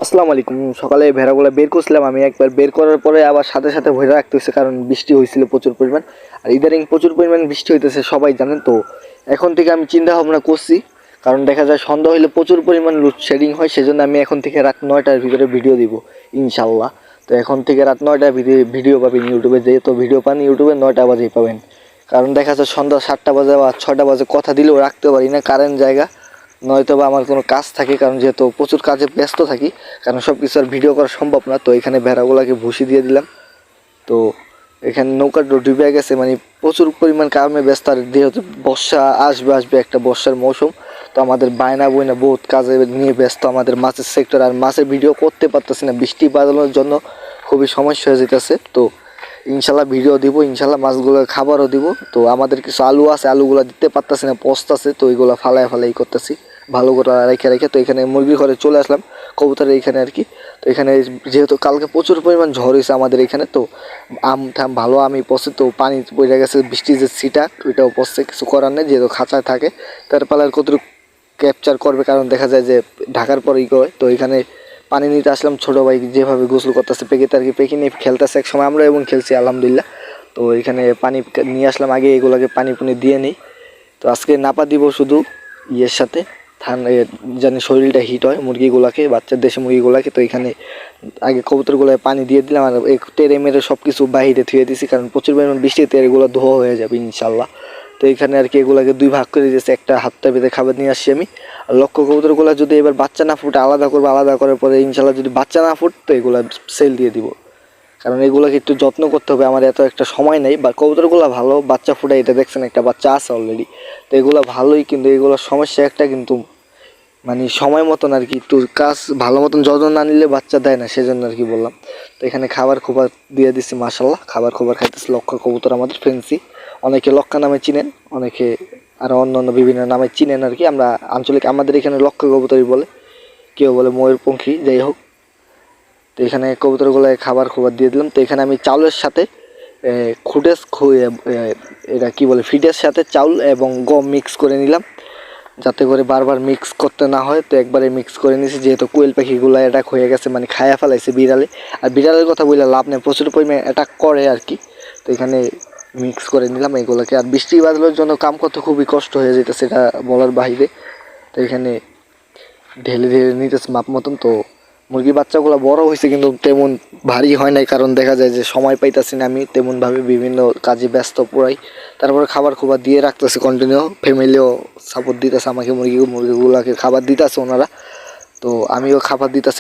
আসসালামু আলাইকুম। সকালে ভেড়াগুলো বের করছিলাম, আমি একবার বের করার পরে আবার সাথে সাথে ভেড়া রাখতে হয়েছে, কারণ বৃষ্টি হয়েছিল প্রচুর পরিমাণ। আর ইদানিং প্রচুর পরিমাণ বৃষ্টি হইতেছে, সবাই জানেন তো। এখন থেকে আমি চিন্তা ভাবনা করছি, কারণ দেখা যায় সন্ধ্যা হইলে প্রচুর পরিমাণ লোডশেডিং হয়, সেজন্য আমি এখন থেকে রাত 9টার ভিতরে ভিডিও দিব ইনশাল্লাহ। তো এখন থেকে রাত 9টার ভিডিও পাবেন ইউটিউবে, যেহেতু ভিডিও পান ইউটিউবে 9টা বাজেই পাবেন। কারণ দেখা যায় সন্ধ্যা 7টা বাজে বা 6টা বাজে কথা দিলেও রাখতে পারি না, কারেন্ট জায়গা নয়তো বা আমার কোনো কাজ থাকে, কারণ যেহেতু প্রচুর কাজে ব্যস্ত থাকি, কারণ সব কিছু আর ভিডিও করা সম্ভব না। তো এখানে ভেড়াগুলোকে ভুসি দিয়ে দিলাম। তো এখানে নৌকা ডুবে গেছে, মানে প্রচুর পরিমাণ কামে ব্যস্ত। আর যেহেতু বর্ষা আসবে একটা বর্ষার মৌসুম, তো আমাদের বায়না বইনা বহুত কাজে নিয়ে ব্যস্ত আমাদের মাছের সেক্টর। আর মাছের ভিডিও করতে পারতেছি না, বৃষ্টি বাদলের জন্য খুবই সমস্যা হয়ে যেতেছে। তো ইনশাল্লাহ ভিডিও দিব, ইনশাল্লাহ মাছগুলো খাবারও দিব। তো আমাদের কিছু আলু আছে, আলুগুলো দিতে পারতেছি না, পোস্ত আছে, তো ওইগুলো ফালাই করতেছি ভালো করে রেখে। তো এখানে মুরগির ঘরে চলে আসলাম, কবুতরের এখানে আর কি। তো এখানে যেহেতু কালকে প্রচুর পরিমাণ ঝড় হয়েছে আমাদের এখানে, তো আম ঠাম ভালো আমি পড়ছে, তো পানি পড়ে গেছে, বৃষ্টির যে সিটা ওইটাও পড়ছে, কিছু করার নেই, যেহেতু খাঁচায় থাকে তার পালার কতটুকু ক্যাপচার করবে, কারণ দেখা যায় যে ঢাকার পরেই করে। তো এখানে পানি নিতে আসলাম, ছোটো ভাই যেভাবে গোসল করতেছে পেকিতে আর কি, পেকি নিয়ে খেলতেছে, এক সময় আমরা এবং খেলছি আলহামদুলিল্লাহ। তো এখানে পানি নিয়ে আসলাম, আগে এগুলোকে পানি পুনি দিয়ে নিই। তো আজকে নাপা দিব শুধু ইয়ের সাথে, ঠান্ডা জানি শরীরটা হিট হয় মুরগিগুলাকে, বাচ্চার দেশি মুরগিগুলাকে। তো এখানে আগে কবুতরগুলো পানি দিয়ে দিলাম, আর তেরে মেরে সব কিছু বাহিরে ধুয়ে দিয়েছি, কারণ প্রচুর পরিমাণ বৃষ্টিতে এগুলো ধোয়া হয়ে যাবে ইনশাল্লাহ। তো এখানে আর কি এগুলোকে 2 ভাগ করে দিয়েছে, একটা হাতটা বেঁধে খাবার নিয়ে আসছি আমি। আর লক্ষ্য কবুতরগুলো যদি এবার বাচ্চা না ফুটে আলাদা করবো, আলাদা করার পরে ইনশাল্লাহ যদি বাচ্চা না ফুট তো এগুলো সেল দিয়ে দিব, কারণ এগুলোকে একটু যত্ন করতে হবে, আমার এত একটা সময় নেই। বা কবুতরগুলো ভালো বাচ্চা ফুটায়, এটা দেখছেন একটা বাচ্চা আছে অলরেডি। তো এগুলো ভালোই, কিন্তু এগুলোর সমস্যা একটা, কিন্তু মানে সময় মতন আর কি একটু কাজ ভালো মতন যত্ন না নিলে বাচ্চা দেয় না, সেজন্য আর কি বললাম। তো এখানে খাবার খোবার দিয়ে দিচ্ছি, মাশাল্লাহ খাবার খোবার খাইতেছে। লক্ষ্য কবুতর আমাদের ফেন্সি, অনেকে লক্ষা নামে চিনেন, অনেকে আরও অন্য বিভিন্ন নামে চিনেন আর কি। আমরা আঞ্চলিক আমাদের এখানে লক্ষ্য কবুতরই বলে, কেউ বলে ময়ূরপঙ্খী, যাই হোক। তো এখানে কবুতরগুলোয় খাবার খোবার দিয়ে দিলাম। তো এখানে আমি চাউলের সাথে এটা কি বলে ফিডের সাথে চাউল এবং গম মিক্স করে নিলাম, যাতে করে বারবার মিক্স করতে না হয়। তো একবারে মিক্স করে নিয়েছি, যেহেতু কোয়েল পাখিগুলো অ্যাটাক হয়ে গেছে, মানে খায়া ফেলাইছে বিড়ালে। আর বিড়ালের কথা বললে লাভ নেই, প্রচুর পরিমাণে অ্যাটাক করে আর কি। তো এখানে মিক্স করে নিলাম এগুলোকে। আর বৃষ্টি বাদলের জন্য কাম করতে খুবই কষ্ট হয়ে যেতে, সেটা বলার বাইরে। তো এখানে ঢেলে নিতেছে মাপ মতন। তো মুরগির বাচ্চাগুলো বড় হয়েছে, কিন্তু তেমন ভারী হয় নাই, কারণ দেখা যায় যে সময় পাইতেছি না আমি তেমনভাবে, বিভিন্ন কাজে ব্যস্ত পুরাই। তারপরে খাবার খুবার দিয়ে রাখতেছে কন্টিনিউ, ফ্যামিলিও সাপোর্ট দিতেছে আমাকে, মুরগিগুলোকে খাবার দিতেছে ওনারা, তো আমিও খাবার দিতেছি।